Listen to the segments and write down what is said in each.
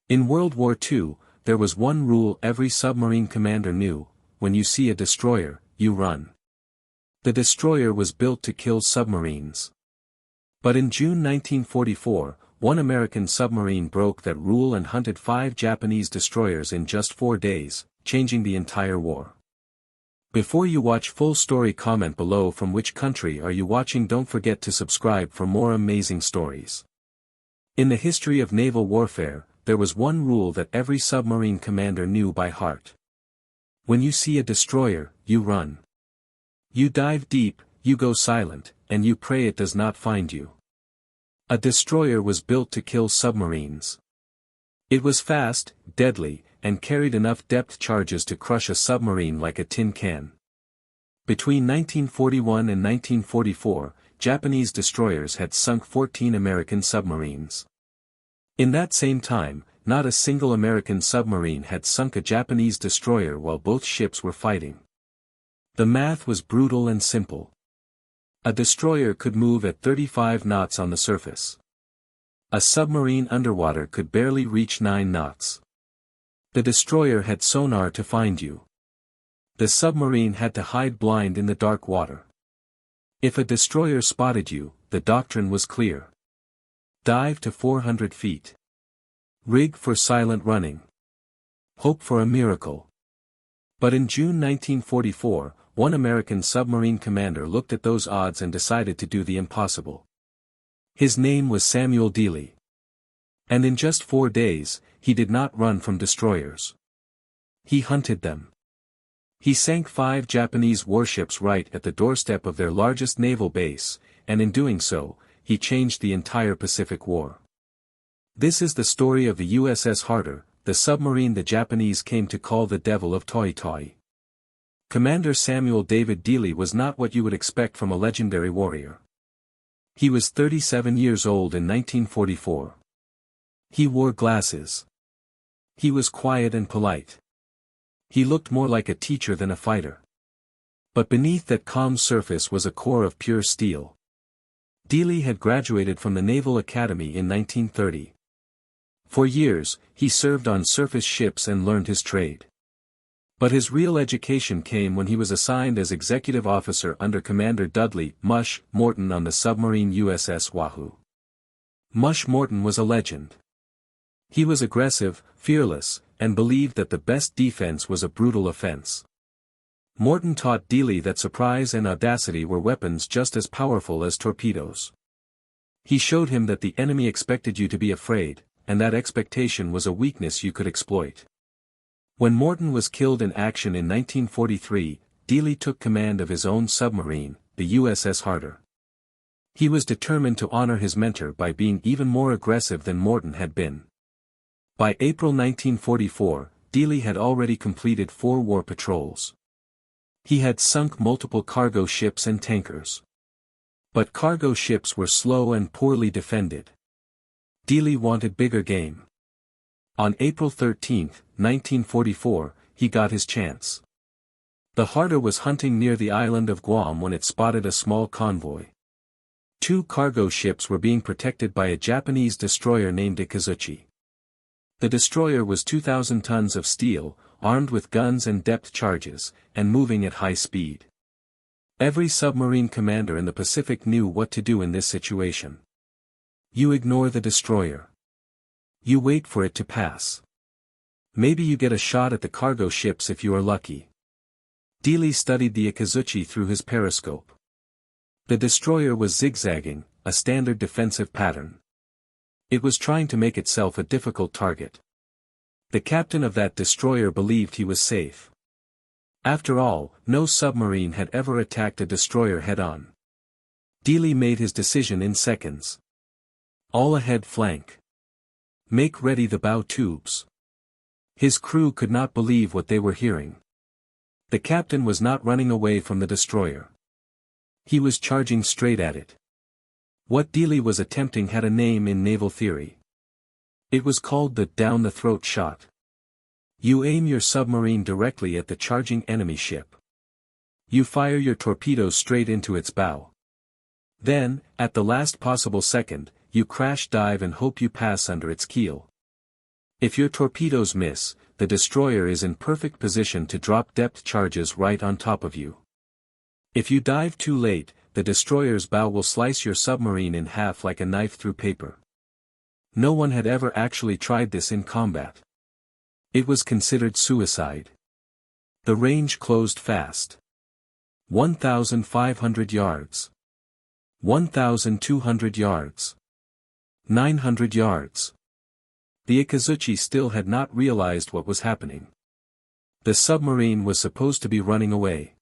In World War II, there was one rule every submarine commander knew: when you see a destroyer, you run. The destroyer was built to kill submarines. But in June 1944, one American submarine broke that rule and hunted 5 Japanese destroyers in just 4 days, changing the entire war. Before you watch full story, comment below from which country are you watching. Don't forget to subscribe for more amazing stories. In the history of naval warfare, there was one rule that every submarine commander knew by heart. When you see a destroyer, you run. You dive deep, you go silent, and you pray it does not find you. A destroyer was built to kill submarines. It was fast, deadly, and carried enough depth charges to crush a submarine like a tin can. Between 1941 and 1944, Japanese destroyers had sunk 14 American submarines. In that same time, not a single American submarine had sunk a Japanese destroyer while both ships were fighting. The math was brutal and simple. A destroyer could move at 35 knots on the surface. A submarine underwater could barely reach 9 knots. The destroyer had sonar to find you. The submarine had to hide blind in the dark water. If a destroyer spotted you, the doctrine was clear. Dive to 400 feet. Rig for silent running. Hope for a miracle. But in June 1944, one American submarine commander looked at those odds and decided to do the impossible. His name was Samuel Dealey. And in just 4 days, he did not run from destroyers. He hunted them. He sank 5 Japanese warships right at the doorstep of their largest naval base, and in doing so, he changed the entire Pacific War. This is the story of the USS Harder, the submarine the Japanese came to call the Devil of Toi Toi. Commander Samuel David Dealey was not what you would expect from a legendary warrior. He was 37 years old in 1944. He wore glasses. He was quiet and polite. He looked more like a teacher than a fighter. But beneath that calm surface was a core of pure steel. Dealey had graduated from the Naval Academy in 1930. For years, he served on surface ships and learned his trade. But his real education came when he was assigned as executive officer under Commander Dudley "Mush" Morton on the submarine USS Wahoo. Mush Morton was a legend. He was aggressive, fearless, and believed that the best defense was a brutal offense. Morton taught Dealey that surprise and audacity were weapons just as powerful as torpedoes. He showed him that the enemy expected you to be afraid, and that expectation was a weakness you could exploit. When Morton was killed in action in 1943, Dealey took command of his own submarine, the USS Harder. He was determined to honor his mentor by being even more aggressive than Morton had been. By April 1944, Dealey had already completed 4 war patrols. He had sunk multiple cargo ships and tankers. But cargo ships were slow and poorly defended. Dealey wanted bigger game. On April 13, 1944, he got his chance. The Harder was hunting near the island of Guam when it spotted a small convoy. 2 cargo ships were being protected by a Japanese destroyer named Ikazuchi. The destroyer was 2,000 tons of steel, armed with guns and depth charges, and moving at high speed. Every submarine commander in the Pacific knew what to do in this situation. You ignore the destroyer. You wait for it to pass. Maybe you get a shot at the cargo ships if you are lucky. Dealey studied the Ikazuchi through his periscope. The destroyer was zigzagging, a standard defensive pattern. It was trying to make itself a difficult target. The captain of that destroyer believed he was safe. After all, no submarine had ever attacked a destroyer head-on. Dealey made his decision in seconds. All ahead flank. Make ready the bow tubes. His crew could not believe what they were hearing. The captain was not running away from the destroyer. He was charging straight at it. What Dealey was attempting had a name in naval theory. It was called the down-the-throat shot. You aim your submarine directly at the charging enemy ship. You fire your torpedoes straight into its bow. Then, at the last possible second, you crash dive and hope you pass under its keel. If your torpedoes miss, the destroyer is in perfect position to drop depth charges right on top of you. If you dive too late, the destroyer's bow will slice your submarine in half like a knife through paper. No one had ever actually tried this in combat. It was considered suicide. The range closed fast. 1,500 yards. 1,200 yards. 900 yards. The Ikazuchi still had not realized what was happening. The submarine was supposed to be running away.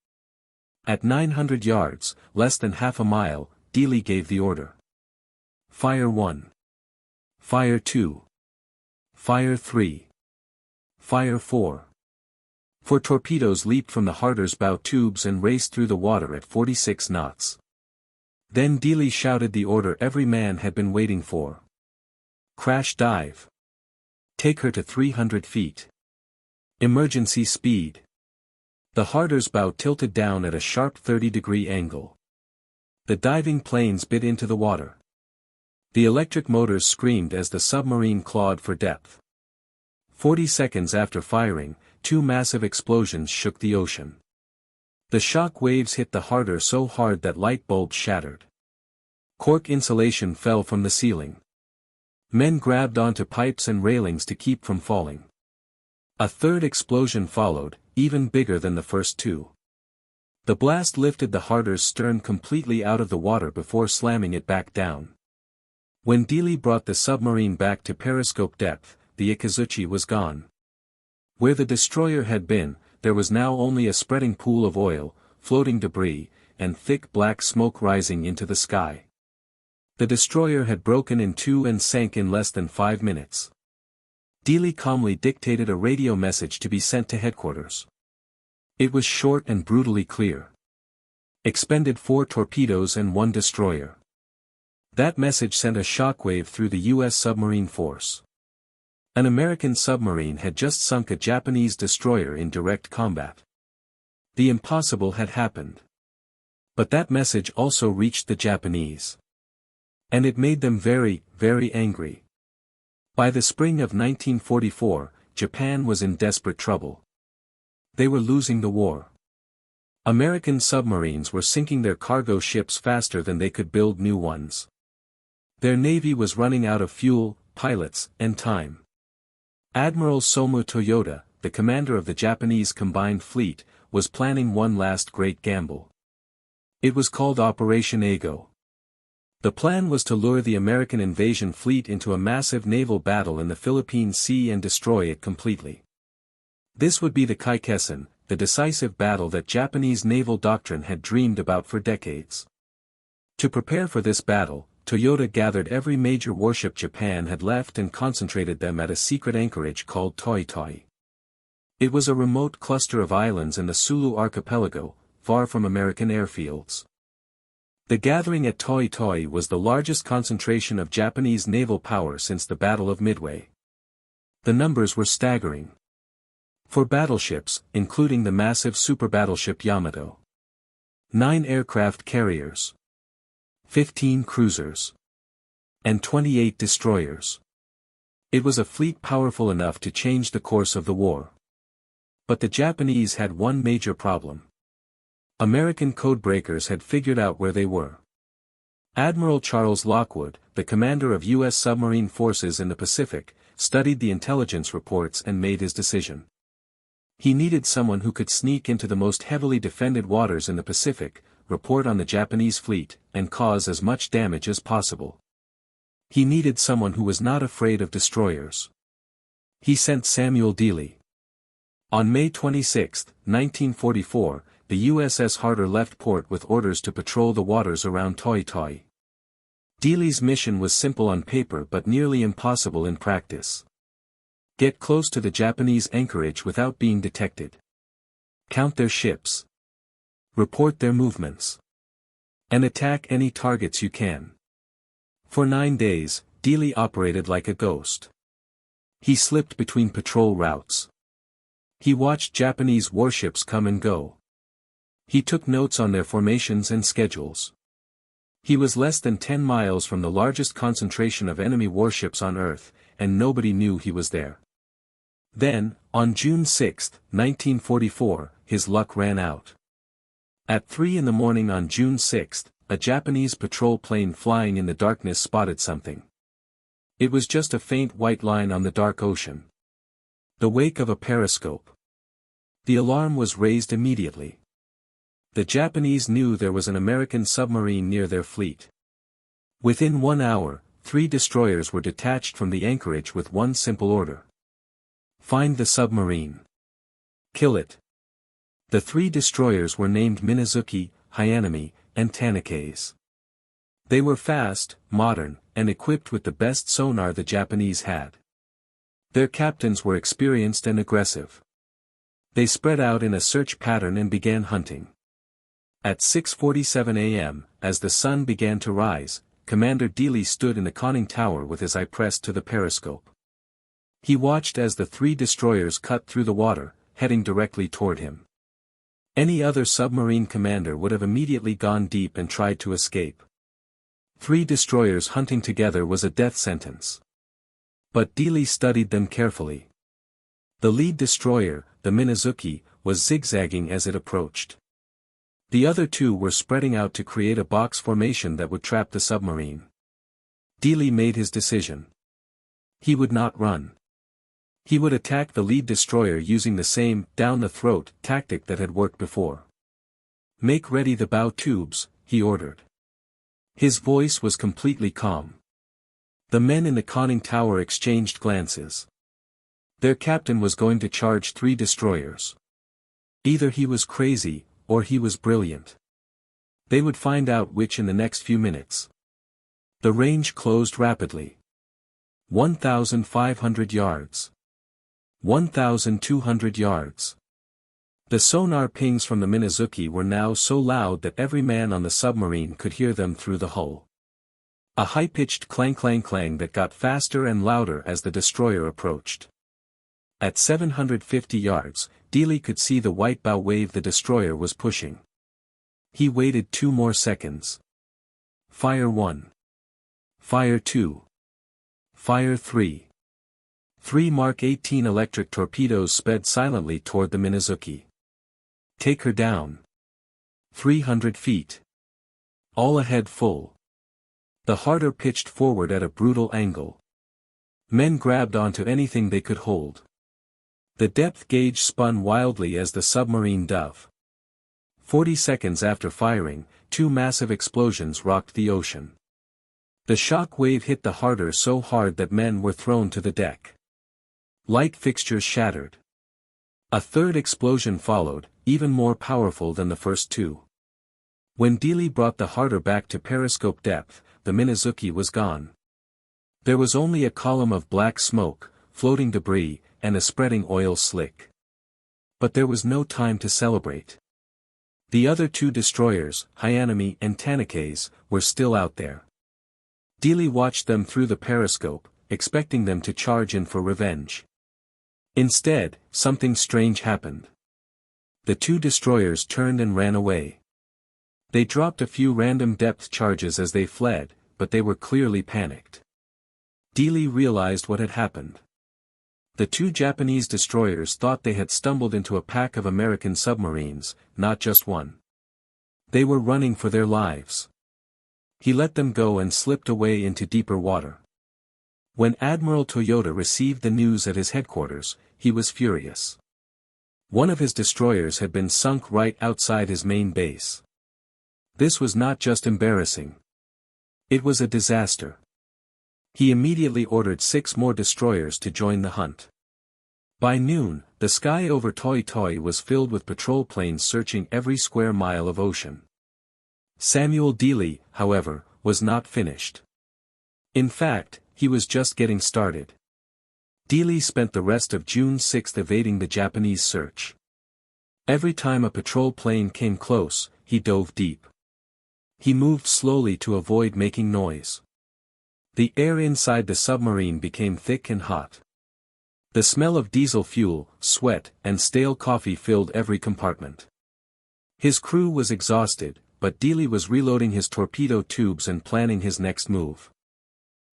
At 900 yards, less than half a mile, Dealey gave the order. Fire 1. Fire 2. Fire 3. Fire 4. Four torpedoes leaped from the Harder's bow tubes and raced through the water at 46 knots. Then Dealey shouted the order every man had been waiting for. Crash dive. Take her to 300 feet. Emergency speed. The Harder's bow tilted down at a sharp 30-degree angle. The diving planes bit into the water. The electric motors screamed as the submarine clawed for depth. 40 seconds after firing, two massive explosions shook the ocean. The shock waves hit the Harder so hard that light bulbs shattered. Cork insulation fell from the ceiling. Men grabbed onto pipes and railings to keep from falling. A third explosion followed, even bigger than the first two. The blast lifted the Harder's stern completely out of the water before slamming it back down. When Dealey brought the submarine back to periscope depth, the Ikazuchi was gone. Where the destroyer had been, there was now only a spreading pool of oil, floating debris, and thick black smoke rising into the sky. The destroyer had broken in two and sank in less than 5 minutes. Dealey calmly dictated a radio message to be sent to headquarters. It was short and brutally clear. Expended 4 torpedoes and 1 destroyer. That message sent a shockwave through the U.S. submarine force. An American submarine had just sunk a Japanese destroyer in direct combat. The impossible had happened. But that message also reached the Japanese. And it made them very, very angry. By the spring of 1944, Japan was in desperate trouble. They were losing the war. American submarines were sinking their cargo ships faster than they could build new ones. Their navy was running out of fuel, pilots, and time. Admiral Somu Toyota, the commander of the Japanese combined fleet, was planning one last great gamble. It was called Operation Ago. The plan was to lure the American invasion fleet into a massive naval battle in the Philippine Sea and destroy it completely. This would be the Kaikesen, the decisive battle that Japanese naval doctrine had dreamed about for decades. To prepare for this battle, Toyota gathered every major warship Japan had left and concentrated them at a secret anchorage called Toi Toi. It was a remote cluster of islands in the Sulu archipelago, far from American airfields. The gathering at Toi Toi was the largest concentration of Japanese naval power since the Battle of Midway. The numbers were staggering. 4 battleships, including the massive superbattleship Yamato. 9 aircraft carriers. 15 cruisers. And 28 destroyers. It was a fleet powerful enough to change the course of the war. But the Japanese had one major problem. American codebreakers had figured out where they were. Admiral Charles Lockwood, the commander of U.S. submarine forces in the Pacific, studied the intelligence reports and made his decision. He needed someone who could sneak into the most heavily defended waters in the Pacific, report on the Japanese fleet, and cause as much damage as possible. He needed someone who was not afraid of destroyers. He sent Samuel Dealey. On May 26, 1944, the USS Harder left port with orders to patrol the waters around Toi Toi. Dealey's mission was simple on paper but nearly impossible in practice. Get close to the Japanese anchorage without being detected. Count their ships. Report their movements. And attack any targets you can. For 9 days, Dealey operated like a ghost. He slipped between patrol routes. He watched Japanese warships come and go. He took notes on their formations and schedules. He was less than 10 miles from the largest concentration of enemy warships on Earth, and nobody knew he was there. Then, on June 6, 1944, his luck ran out. At 3 in the morning on June 6, a Japanese patrol plane flying in the darkness spotted something. It was just a faint white line on the dark ocean. The wake of a periscope. The alarm was raised immediately. The Japanese knew there was an American submarine near their fleet. Within 1 hour, 3 destroyers were detached from the anchorage with one simple order. Find the submarine. Kill it. The 3 destroyers were named Minazuki, Hyanami, and Tanakaze. They were fast, modern, and equipped with the best sonar the Japanese had. Their captains were experienced and aggressive. They spread out in a search pattern and began hunting. At 6:47 a.m., as the sun began to rise, Commander Dealey stood in the conning tower with his eye pressed to the periscope. He watched as the 3 destroyers cut through the water, heading directly toward him. Any other submarine commander would have immediately gone deep and tried to escape. 3 destroyers hunting together was a death sentence. But Dealey studied them carefully. The lead destroyer, the Minazuki, was zigzagging as it approached. The other 2 were spreading out to create a box formation that would trap the submarine. Dealey made his decision. He would not run. He would attack the lead destroyer using the same down-the-throat tactic that had worked before. Make ready the bow tubes, he ordered. His voice was completely calm. The men in the conning tower exchanged glances. Their captain was going to charge 3 destroyers. Either he was crazy, or he was brilliant. They would find out which in the next few minutes. The range closed rapidly. 1,500 yards. 1,200 yards. The sonar pings from the Minazuki were now so loud that every man on the submarine could hear them through the hull. A high-pitched clang-clang-clang that got faster and louder as the destroyer approached. At 750 yards, Dealey could see the white bow wave the destroyer was pushing. He waited 2 more seconds. Fire 1. Fire 2. Fire 3. 3 Mark 18 electric torpedoes sped silently toward the Minazuki. Take her down. 300 feet. All ahead full. The harder pitched forward at a brutal angle. Men grabbed onto anything they could hold. The depth gauge spun wildly as the submarine dove. 40 seconds after firing, 2 massive explosions rocked the ocean. The shock wave hit the harder so hard that men were thrown to the deck. Light fixtures shattered. A third explosion followed, even more powerful than the first 2. When Dealey brought the harder back to periscope depth, the Minazuki was gone. There was only a column of black smoke, floating debris, and a spreading oil slick. But there was no time to celebrate. The other 2 destroyers, Hyanami and Tanakaze, were still out there. Dealey watched them through the periscope, expecting them to charge in for revenge. Instead, something strange happened. The 2 destroyers turned and ran away. They dropped a few random depth charges as they fled, but they were clearly panicked. Dealey realized what had happened. The 2 Japanese destroyers thought they had stumbled into a pack of American submarines, not just one. They were running for their lives. He let them go and slipped away into deeper water. When Admiral Toyota received the news at his headquarters, he was furious. One of his destroyers had been sunk right outside his main base. This was not just embarrassing. It was a disaster. He immediately ordered 6 more destroyers to join the hunt. By noon, the sky over Toi Toi was filled with patrol planes searching every square mile of ocean. Samuel Dealey, however, was not finished. In fact, he was just getting started. Dealey spent the rest of June 6 evading the Japanese search. Every time a patrol plane came close, he dove deep. He moved slowly to avoid making noise. The air inside the submarine became thick and hot. The smell of diesel fuel, sweat, and stale coffee filled every compartment. His crew was exhausted, but Dealey was reloading his torpedo tubes and planning his next move.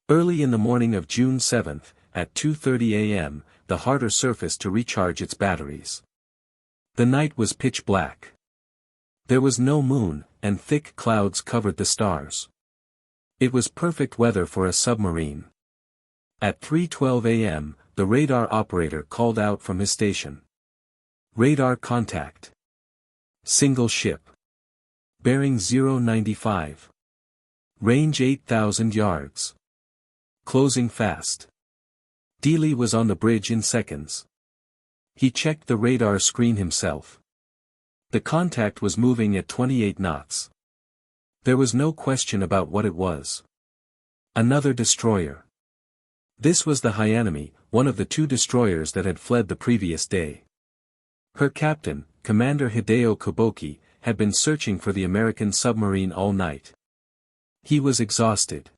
Early in the morning of June 7, at 2:30 a.m., the harder surface to recharge its batteries. The night was pitch black. There was no moon, and thick clouds covered the stars. It was perfect weather for a submarine. At 3:12 a.m., the radar operator called out from his station. Radar contact. Single ship. Bearing 095. Range 8,000 yards. Closing fast. Dealey was on the bridge in seconds. He checked the radar screen himself. The contact was moving at 28 knots. There was no question about what it was. Another destroyer. This was the Hyanami, one of the two destroyers that had fled the previous day. Her captain, Commander Hideo Koboki, had been searching for the American submarine all night. He was exhausted.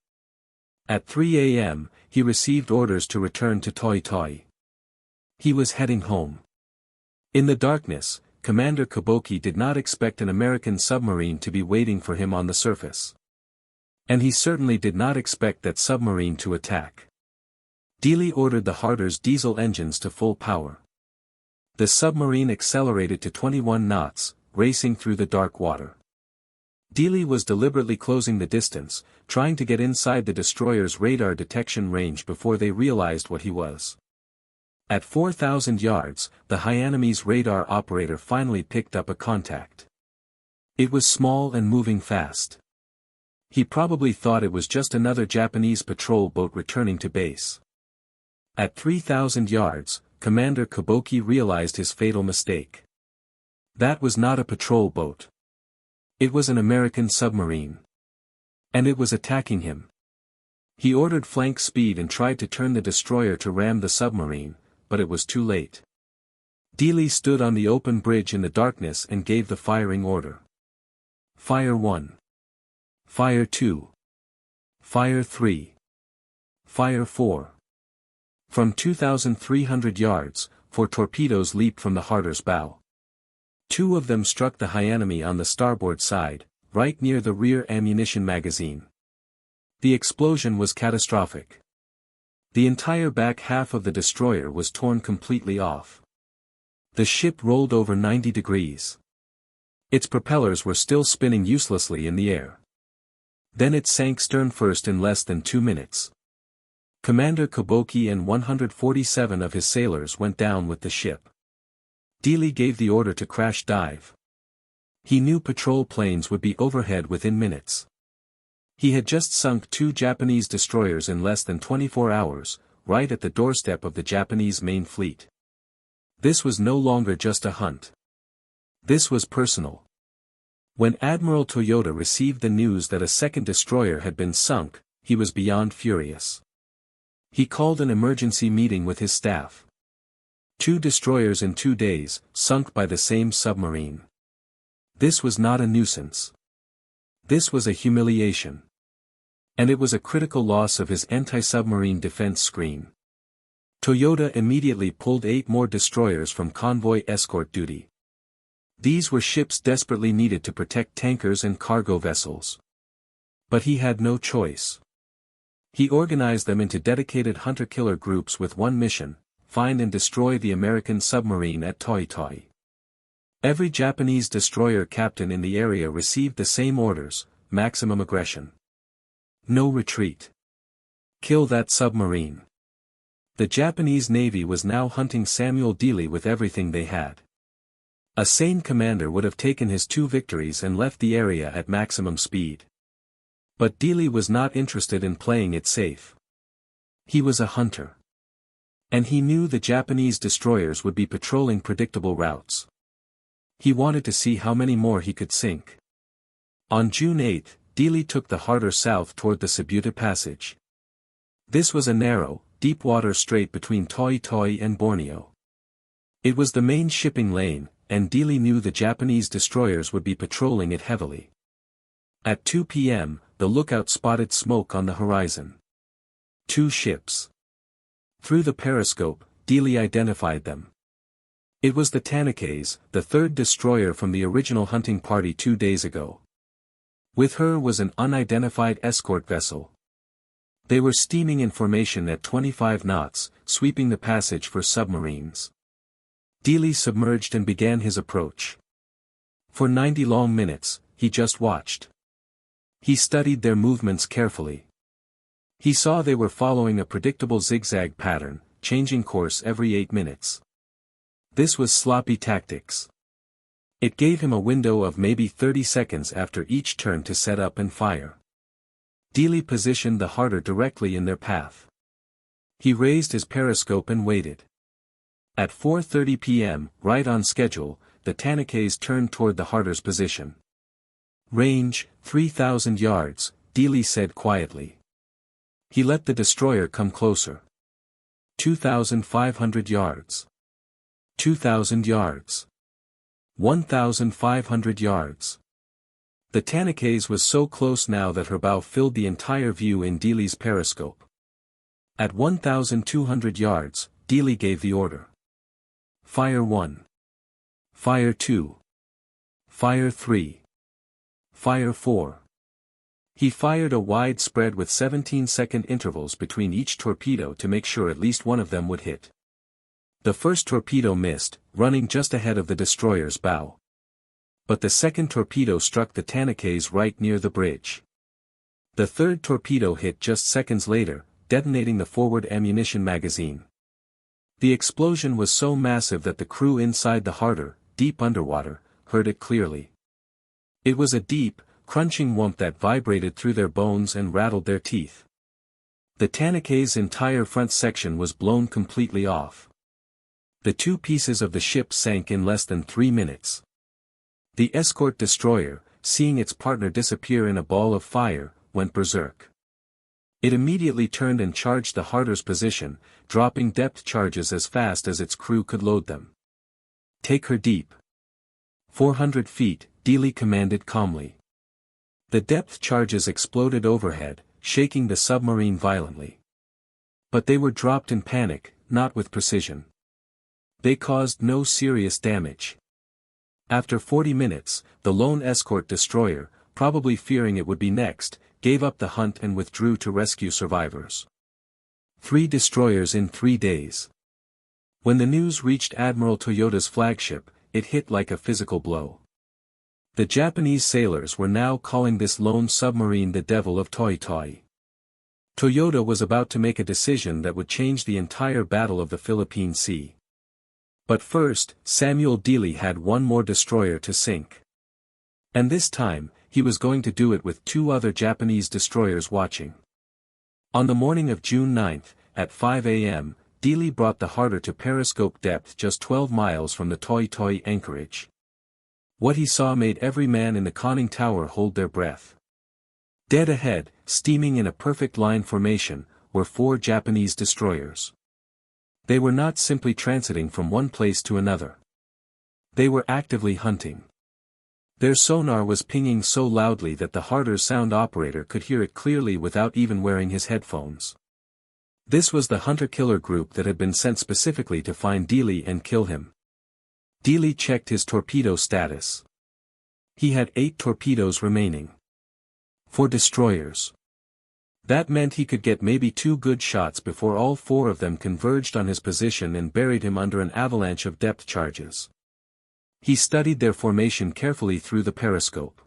At 3 a.m., he received orders to return to Toi Toi. He was heading home. In the darkness, Commander Koboki did not expect an American submarine to be waiting for him on the surface. And he certainly did not expect that submarine to attack. Dealey ordered the Harder's diesel engines to full power. The submarine accelerated to 21 knots, racing through the dark water. Dealey was deliberately closing the distance, trying to get inside the destroyer's radar detection range before they realized what he was. At 4,000 yards, the Hyanami's radar operator finally picked up a contact. It was small and moving fast. He probably thought it was just another Japanese patrol boat returning to base. At 3,000 yards, Commander Koboki realized his fatal mistake. That was not a patrol boat. It was an American submarine. And it was attacking him. He ordered flank speed and tried to turn the destroyer to ram the submarine, but it was too late. Dealey stood on the open bridge in the darkness and gave the firing order. Fire 1. Fire 2. Fire 3. Fire 4. From 2,300 yards, 4 torpedoes leaped from the Harder's bow. 2 of them struck the Hyanami on the starboard side, right near the rear ammunition magazine. The explosion was catastrophic. The entire back half of the destroyer was torn completely off. The ship rolled over 90 degrees. Its propellers were still spinning uselessly in the air. Then it sank stern first in less than 2 minutes. Commander Koboki and 147 of his sailors went down with the ship. Dealey gave the order to crash dive. He knew patrol planes would be overhead within minutes. He had just sunk 2 Japanese destroyers in less than 24 hours, right at the doorstep of the Japanese main fleet. This was no longer just a hunt. This was personal. When Admiral Toyota received the news that a second destroyer had been sunk, he was beyond furious. He called an emergency meeting with his staff. 2 destroyers in 2 days, sunk by the same submarine. This was not a nuisance. This was a humiliation. And it was a critical loss of his anti-submarine defense screen. Toyota immediately pulled 8 more destroyers from convoy escort duty. These were ships desperately needed to protect tankers and cargo vessels. But he had no choice. He organized them into dedicated hunter-killer groups with one mission: find and destroy the American submarine at Toi Toi. Every Japanese destroyer captain in the area received the same orders: maximum aggression. No retreat. Kill that submarine. The Japanese Navy was now hunting Samuel Dealey with everything they had. A sane commander would have taken his 2 victories and left the area at maximum speed. But Dealey was not interested in playing it safe. He was a hunter. And he knew the Japanese destroyers would be patrolling predictable routes. He wanted to see how many more he could sink. On June 8, Dealey took the Harder south toward the Sibuta Passage. This was a narrow, deep-water strait between Toi Toi and Borneo. It was the main shipping lane, and Dealey knew the Japanese destroyers would be patrolling it heavily. At 2 p.m., the lookout spotted smoke on the horizon. 2 ships. Through the periscope, Dealey identified them. It was the Tanakays, the 3rd destroyer from the original hunting party 2 days ago. With her was an unidentified escort vessel. They were steaming in formation at 25 knots, sweeping the passage for submarines. Dealey submerged and began his approach. For 90 long minutes, he just watched. He studied their movements carefully. He saw they were following a predictable zigzag pattern, changing course every 8 minutes. This was sloppy tactics. It gave him a window of maybe 30 seconds after each turn to set up and fire. Dealey positioned the harder directly in their path. He raised his periscope and waited. At 4:30 p.m., right on schedule, the Tanakays turned toward the harder's position. Range, 3,000 yards, Dealey said quietly. He let the destroyer come closer. 2,500 yards. 2,000 yards. 1,500 yards. The Tanakays was so close now that her bow filled the entire view in Dealey's periscope. At 1,200 yards, Dealey gave the order. Fire 1. Fire 2. Fire 3. Fire 4. He fired a wide spread with 17-second intervals between each torpedo to make sure at least one of them would hit. The first torpedo missed, running just ahead of the destroyer's bow. But the second torpedo struck the Tanakays right near the bridge. The third torpedo hit just seconds later, detonating the forward ammunition magazine. The explosion was so massive that the crew inside the harder, deep underwater, heard it clearly. It was a deep, crunching whump that vibrated through their bones and rattled their teeth. The Tanakays' entire front section was blown completely off. The two pieces of the ship sank in less than 3 minutes. The escort destroyer, seeing its partner disappear in a ball of fire, went berserk. It immediately turned and charged the harder's position, dropping depth charges as fast as its crew could load them. Take her deep. 400 feet, Dealey commanded calmly. The depth charges exploded overhead, shaking the submarine violently. But they were dropped in panic, not with precision. They caused no serious damage. After 40 minutes, the lone escort destroyer, probably fearing it would be next, gave up the hunt and withdrew to rescue survivors. 3 destroyers in 3 days. When the news reached Admiral Toyoda's flagship, it hit like a physical blow. The Japanese sailors were now calling this lone submarine the Devil of Toi Toi. Toyoda was about to make a decision that would change the entire Battle of the Philippine Sea. But first, Samuel Dealey had one more destroyer to sink. And this time, he was going to do it with 2 other Japanese destroyers watching. On the morning of June 9, at 5 a.m., Dealey brought the harder to periscope depth just 12 miles from the Toi Toi anchorage. What he saw made every man in the conning tower hold their breath. Dead ahead, steaming in a perfect line formation, were 4 Japanese destroyers. They were not simply transiting from one place to another. They were actively hunting. Their sonar was pinging so loudly that the harder's sound operator could hear it clearly without even wearing his headphones. This was the hunter-killer group that had been sent specifically to find Dealey and kill him. Dealey checked his torpedo status. He had 8 torpedoes remaining. 4 destroyers. That meant he could get maybe 2 good shots before all 4 of them converged on his position and buried him under an avalanche of depth charges. He studied their formation carefully through the periscope.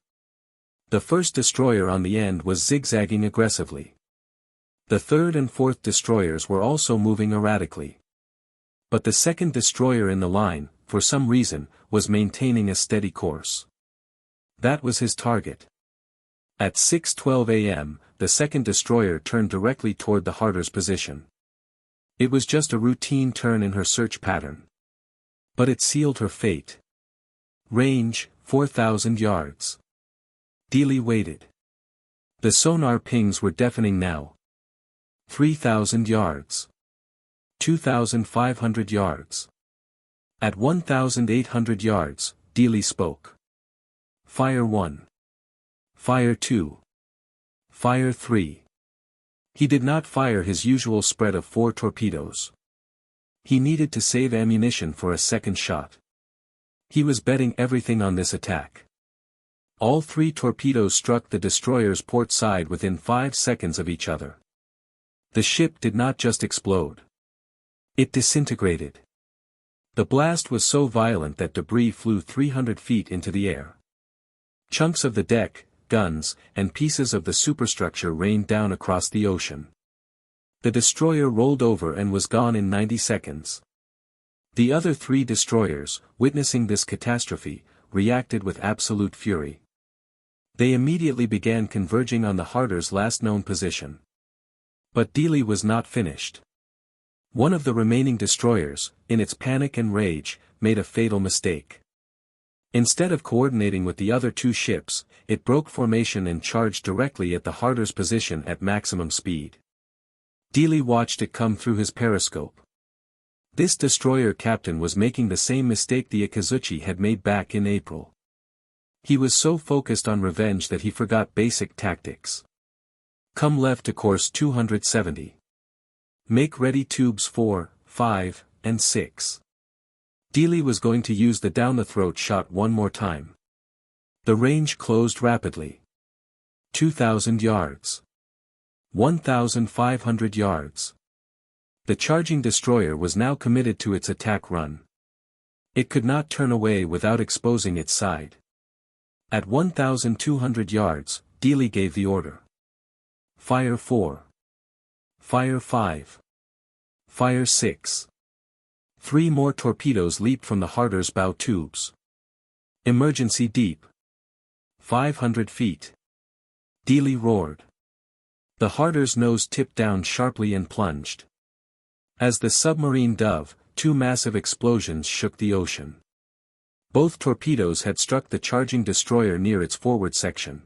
The first destroyer on the end was zigzagging aggressively. The third and fourth destroyers were also moving erratically. But the second destroyer in the line, for some reason, was maintaining a steady course. That was his target. At 6:12 a.m., the second destroyer turned directly toward the harder's position. It was just a routine turn in her search pattern. But it sealed her fate. Range, 4,000 yards. Dealey waited. The sonar pings were deafening now. 3,000 yards. 2,500 yards. At 1,800 yards, Dealey spoke. Fire 1. Fire 2. Fire 3. He did not fire his usual spread of 4 torpedoes. He needed to save ammunition for a second shot. He was betting everything on this attack. All 3 torpedoes struck the destroyer's port side within 5 seconds of each other. The ship did not just explode. It disintegrated. The blast was so violent that debris flew 300 feet into the air. Chunks of the deck, guns, and pieces of the superstructure rained down across the ocean. The destroyer rolled over and was gone in 90 seconds. The other 3 destroyers, witnessing this catastrophe, reacted with absolute fury. They immediately began converging on the Harder's last known position. But Dealey was not finished. One of the remaining destroyers, in its panic and rage, made a fatal mistake. Instead of coordinating with the other 2 ships, it broke formation and charged directly at the Harder's position at maximum speed. Dealey watched it come through his periscope. This destroyer captain was making the same mistake the Ikazuchi had made back in April. He was so focused on revenge that he forgot basic tactics. Come left to course 270. Make ready tubes 4, 5, and 6. Dealey was going to use the down-the-throat shot one more time. The range closed rapidly. 2,000 yards. 1,500 yards. The charging destroyer was now committed to its attack run. It could not turn away without exposing its side. At 1,200 yards, Dealey gave the order. Fire 4. Fire 5. Fire 6. 3 more torpedoes leaped from the Harder's bow tubes. Emergency deep. 500 feet. Dealey roared. The Harder's nose tipped down sharply and plunged. As the submarine dove, 2 massive explosions shook the ocean. Both torpedoes had struck the charging destroyer near its forward section.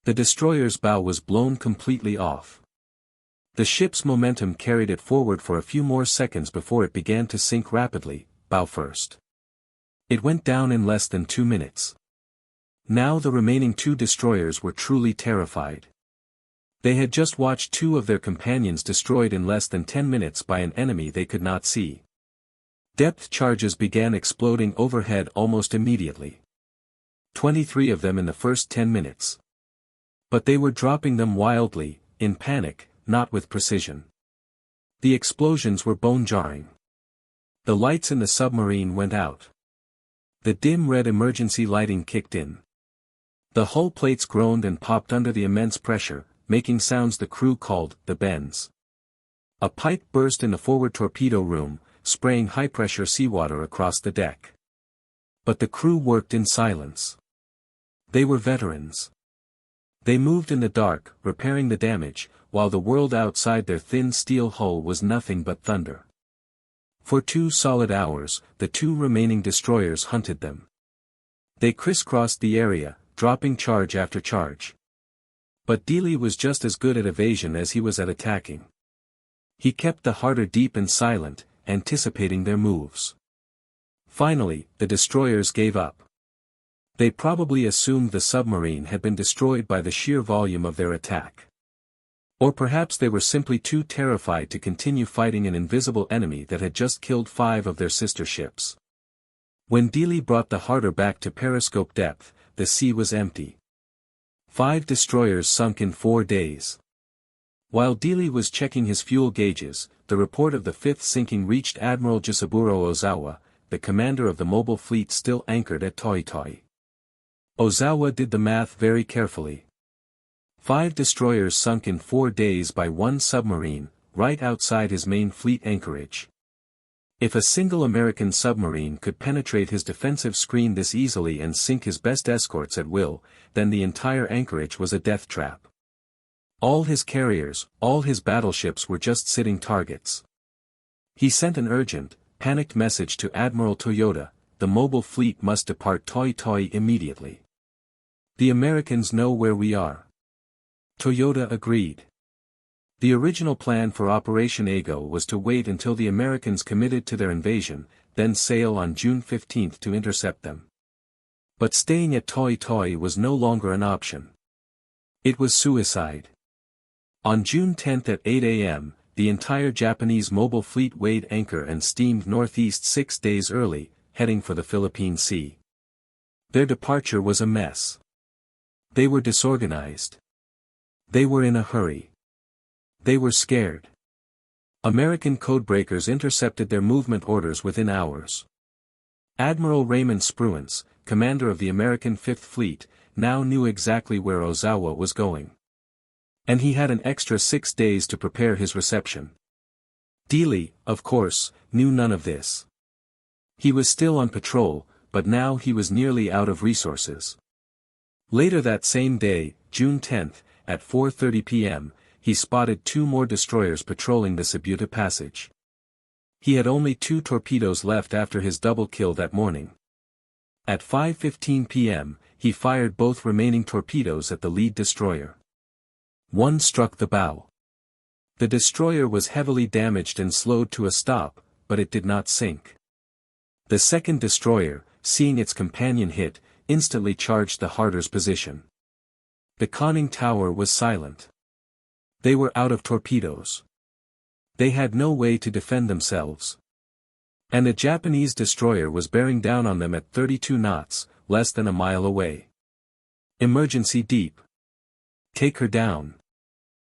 The destroyer's bow was blown completely off. The ship's momentum carried it forward for a few more seconds before it began to sink rapidly, bow first. It went down in less than 2 minutes. Now the remaining 2 destroyers were truly terrified. They had just watched 2 of their companions destroyed in less than 10 minutes by an enemy they could not see. Depth charges began exploding overhead almost immediately. 23 of them in the first 10 minutes. But they were dropping them wildly, in panic, not with precision. The explosions were bone-jarring. The lights in the submarine went out. The dim red emergency lighting kicked in. The hull plates groaned and popped under the immense pressure, making sounds the crew called the bends. A pipe burst in the forward torpedo room, spraying high-pressure seawater across the deck. But the crew worked in silence. They were veterans. They moved in the dark, repairing the damage, while the world outside their thin steel hull was nothing but thunder. For 2 solid hours, the 2 remaining destroyers hunted them. They crisscrossed the area, dropping charge after charge. But Dealey was just as good at evasion as he was at attacking. He kept the Harder deep and silent, anticipating their moves. Finally, the destroyers gave up. They probably assumed the submarine had been destroyed by the sheer volume of their attack. Or perhaps they were simply too terrified to continue fighting an invisible enemy that had just killed 5 of their sister ships. When Dealey brought the Harder back to periscope depth, the sea was empty. 5 destroyers sunk in 4 days. While Dealey was checking his fuel gauges, the report of the 5th sinking reached Admiral Jisaburo Ozawa, the commander of the mobile fleet still anchored at Toitoi. Ozawa did the math very carefully. 5 destroyers sunk in 4 days by 1 submarine, right outside his main fleet anchorage. If a single American submarine could penetrate his defensive screen this easily and sink his best escorts at will, then the entire anchorage was a death trap. All his carriers, all his battleships were just sitting targets. He sent an urgent, panicked message to Admiral Toyota: the mobile fleet must depart Toitoi immediately. The Americans know where we are. Toyota agreed. The original plan for Operation Ago was to wait until the Americans committed to their invasion, then sail on June 15 to intercept them. But staying at Toitoi was no longer an option. It was suicide. On June 10 at 8 a.m., the entire Japanese mobile fleet weighed anchor and steamed northeast 6 days early, heading for the Philippine Sea. Their departure was a mess. They were disorganized. They were in a hurry. They were scared. American codebreakers intercepted their movement orders within hours. Admiral Raymond Spruance, commander of the American Fifth Fleet, now knew exactly where Ozawa was going. And he had an extra 6 days to prepare his reception. Dealey, of course, knew none of this. He was still on patrol, but now he was nearly out of resources. Later that same day, June 10, at 4:30 p.m., he spotted 2 more destroyers patrolling the Sabuta Passage. He had only 2 torpedoes left after his double kill that morning. At 5:15 p.m., he fired both remaining torpedoes at the lead destroyer. One struck the bow. The destroyer was heavily damaged and slowed to a stop, but it did not sink. The second destroyer, seeing its companion hit, instantly charged the Harder's position. The conning tower was silent. They were out of torpedoes. They had no way to defend themselves. And a Japanese destroyer was bearing down on them at 32 knots, less than a mile away. Emergency deep. Take her down.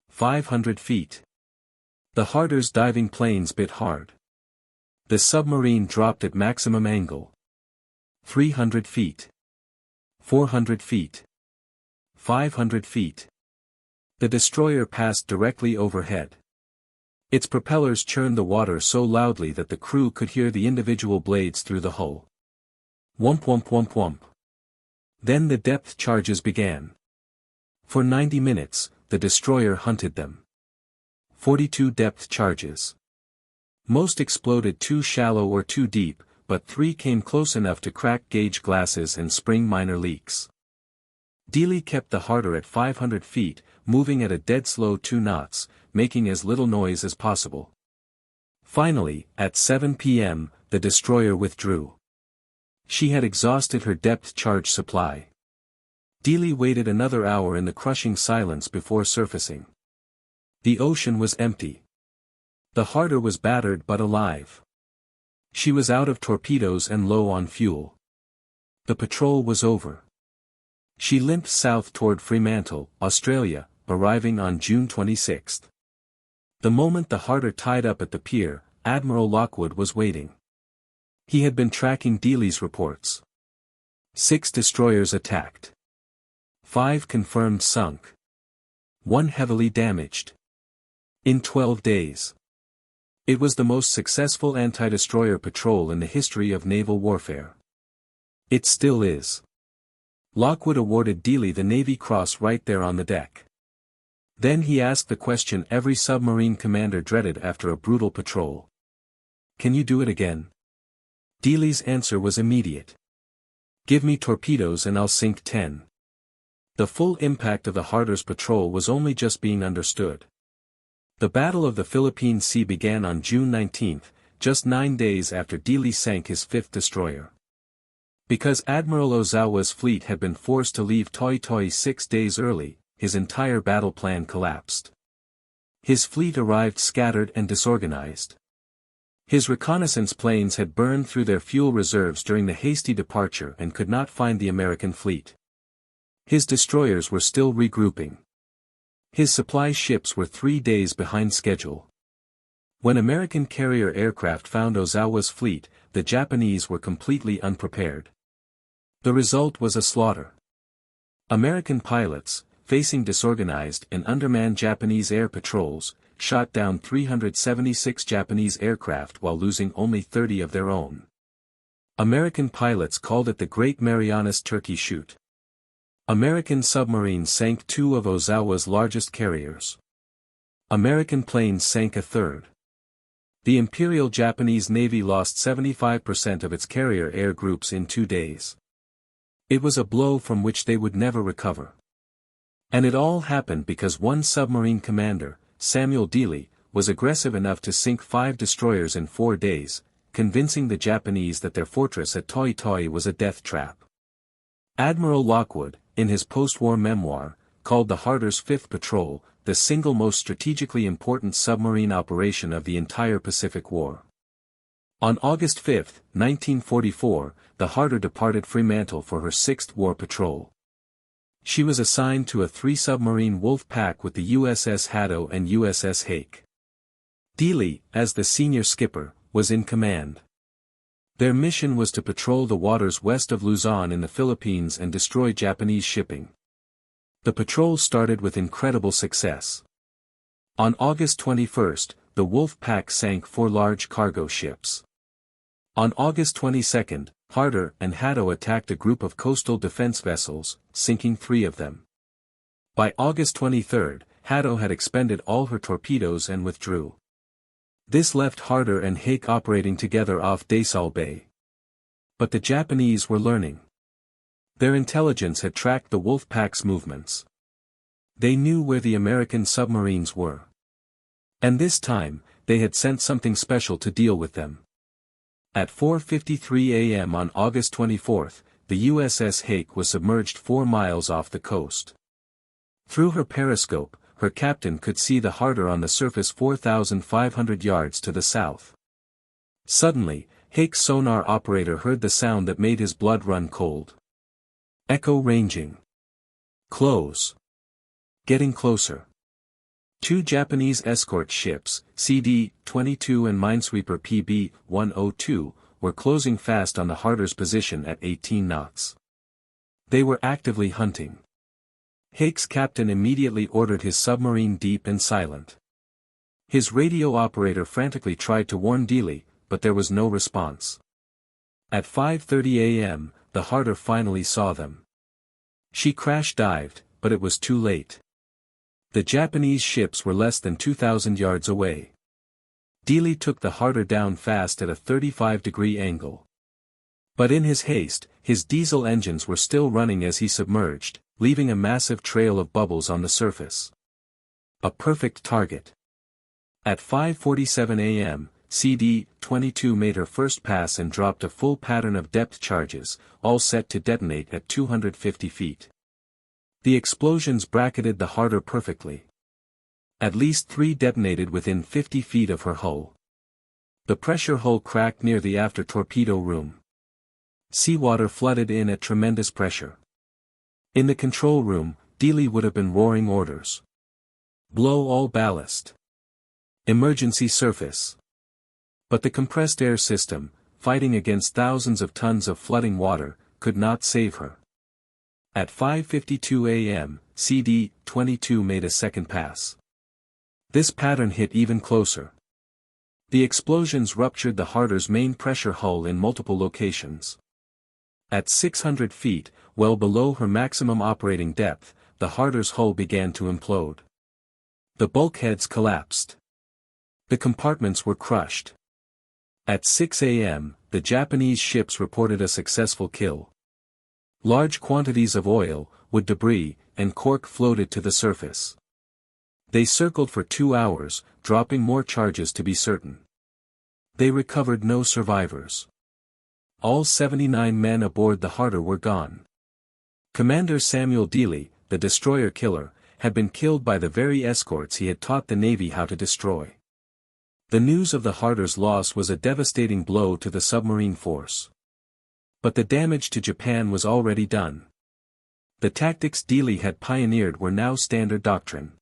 500 feet. The Harder's diving planes bit hard. The submarine dropped at maximum angle. 300 feet. 400 feet. 500 feet. The destroyer passed directly overhead. Its propellers churned the water so loudly that the crew could hear the individual blades through the hull. Whomp whomp whomp whomp. Then the depth charges began. For 90 minutes, the destroyer hunted them. 42 depth charges. Most exploded too shallow or too deep, but 3 came close enough to crack gauge glasses and spring minor leaks. Dealey kept the Harder at 500 feet, moving at a dead slow 2 knots, making as little noise as possible. Finally, at 7 p.m., the destroyer withdrew. She had exhausted her depth charge supply. Dealey waited another hour in the crushing silence before surfacing. The ocean was empty. The Harder was battered but alive. She was out of torpedoes and low on fuel. The patrol was over. She limped south toward Fremantle, Australia, arriving on June 26. The moment the Harder tied up at the pier, Admiral Lockwood was waiting. He had been tracking Dealey's reports. 6 destroyers attacked. 5 confirmed sunk. 1 heavily damaged. In 12 days. It was the most successful anti-destroyer patrol in the history of naval warfare. It still is. Lockwood awarded Dealey the Navy Cross right there on the deck. Then he asked the question every submarine commander dreaded after a brutal patrol. Can you do it again? Dealey's answer was immediate. Give me torpedoes and I'll sink 10. The full impact of the Harder's patrol was only just being understood. The Battle of the Philippine Sea began on June 19, just 9 days after Dealey sank his 5th destroyer. Because Admiral Ozawa's fleet had been forced to leave Toi Toi 6 days early, his entire battle plan collapsed. His fleet arrived scattered and disorganized. His reconnaissance planes had burned through their fuel reserves during the hasty departure and could not find the American fleet. His destroyers were still regrouping. His supply ships were 3 days behind schedule. When American carrier aircraft found Ozawa's fleet, the Japanese were completely unprepared. The result was a slaughter. American pilots, facing disorganized and undermanned Japanese air patrols, shot down 376 Japanese aircraft while losing only 30 of their own. American pilots called it the Great Marianas Turkey Shoot. American submarines sank 2 of Ozawa's largest carriers. American planes sank a third. The Imperial Japanese Navy lost 75% of its carrier air groups in 2 days. It was a blow from which they would never recover. And it all happened because one submarine commander, Samuel Dealey, was aggressive enough to sink 5 destroyers in 4 days, convincing the Japanese that their fortress at Toi Toi was a death trap. Admiral Lockwood, in his post-war memoir, called the Harder's 5th Patrol, the single most strategically important submarine operation of the entire Pacific War. On August 5, 1944, the Harder departed Fremantle for her 6th war patrol. She was assigned to a 3-submarine wolf pack with the USS Haddo and USS Hake. Dealey, as the senior skipper, was in command. Their mission was to patrol the waters west of Luzon in the Philippines and destroy Japanese shipping. The patrol started with incredible success. On August 21, the Wolf Pack sank 4 large cargo ships. On August 22, Harder and Haddo attacked a group of coastal defense vessels, sinking 3 of them. By August 23, Haddo had expended all her torpedoes and withdrew. This left Harder and Hake operating together off Daesal Bay. But the Japanese were learning. Their intelligence had tracked the Wolf Pack's movements. They knew where the American submarines were. And this time, they had sent something special to deal with them. At 4:53 a.m. on August 24, the USS Hake was submerged 4 miles off the coast. Through her periscope, her captain could see the Harder on the surface 4,500 yards to the south. Suddenly, Hake's sonar operator heard the sound that made his blood run cold. Echo ranging. Close. Getting closer. 2 Japanese escort ships, CD-22 and minesweeper PB-102, were closing fast on the Harder's position at 18 knots. They were actively hunting. Hake's captain immediately ordered his submarine deep and silent. His radio operator frantically tried to warn Dealey, but there was no response. At 5:30 a.m., the Harder finally saw them. She crash-dived, but it was too late. The Japanese ships were less than 2,000 yards away. Dealey took the Harder down fast at a 35-degree angle. But in his haste, his diesel engines were still running as he submerged, leaving a massive trail of bubbles on the surface. A perfect target. At 5:47 a.m., CD-22 made her first pass and dropped a full pattern of depth charges, all set to detonate at 250 feet. The explosions bracketed the Harder perfectly. At least 3 detonated within 50 feet of her hull. The pressure hull cracked near the after torpedo room. Seawater flooded in at tremendous pressure. In the control room, Dealey would have been roaring orders. Blow all ballast. Emergency surface. But the compressed air system, fighting against thousands of tons of flooding water, could not save her. At 5:52 a.m., CD-22 made a second pass. This pattern hit even closer. The explosions ruptured the Harder's main pressure hull in multiple locations. At 600 feet, well below her maximum operating depth, the Harder's hull began to implode. The bulkheads collapsed. The compartments were crushed. At 6 a.m., the Japanese ships reported a successful kill. Large quantities of oil, wood debris, and cork floated to the surface. They circled for 2 hours, dropping more charges to be certain. They recovered no survivors. All 79 men aboard the Harder were gone. Commander Samuel Dealey, the destroyer killer, had been killed by the very escorts he had taught the Navy how to destroy. The news of the Harder's loss was a devastating blow to the submarine force. But the damage to Japan was already done. The tactics Dealey had pioneered were now standard doctrine.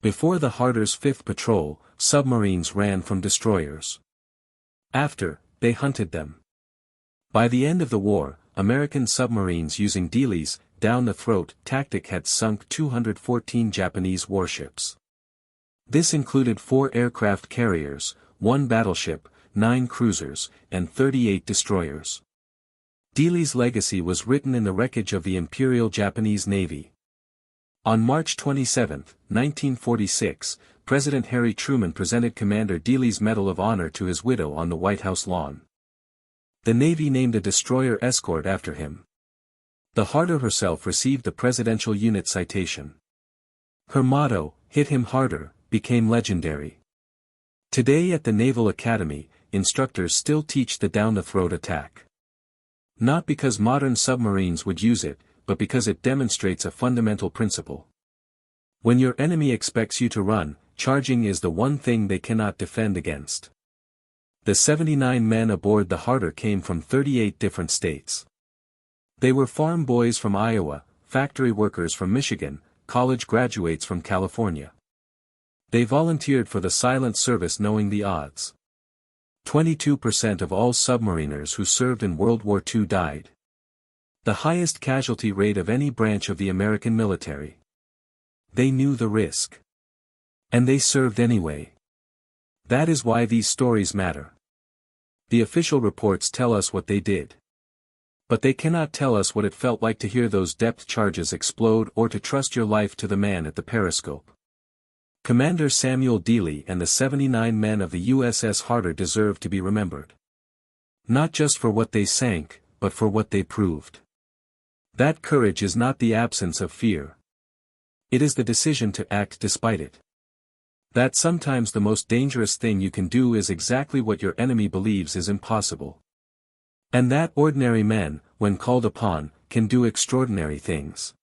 Before the Harder's 5th patrol, submarines ran from destroyers. After, they hunted them. By the end of the war, American submarines using Dealey's down-the-throat tactic had sunk 214 Japanese warships. This included 4 aircraft carriers, 1 battleship, 9 cruisers, and 38 destroyers. Dealey's legacy was written in the wreckage of the Imperial Japanese Navy. On March 27, 1946, President Harry Truman presented Commander Dealey's Medal of Honor to his widow on the White House lawn. The Navy named a destroyer escort after him. The Harder herself received the Presidential Unit Citation. Her motto, "Hit him harder," became legendary. Today at the Naval Academy, instructors still teach the down-the-throat attack. Not because modern submarines would use it, but because it demonstrates a fundamental principle. When your enemy expects you to run, charging is the one thing they cannot defend against. The 79 men aboard the Harder came from 38 different states. They were farm boys from Iowa, factory workers from Michigan, college graduates from California. They volunteered for the silent service knowing the odds. 22% of all submariners who served in World War II died. The highest casualty rate of any branch of the American military. They knew the risk. And they served anyway. That is why these stories matter. The official reports tell us what they did. But they cannot tell us what it felt like to hear those depth charges explode or to trust your life to the man at the periscope. Commander Samuel Dealey and the 79 men of the USS Harder deserve to be remembered. Not just for what they sank, but for what they proved. That courage is not the absence of fear. It is the decision to act despite it. That sometimes the most dangerous thing you can do is exactly what your enemy believes is impossible. And that ordinary men, when called upon, can do extraordinary things.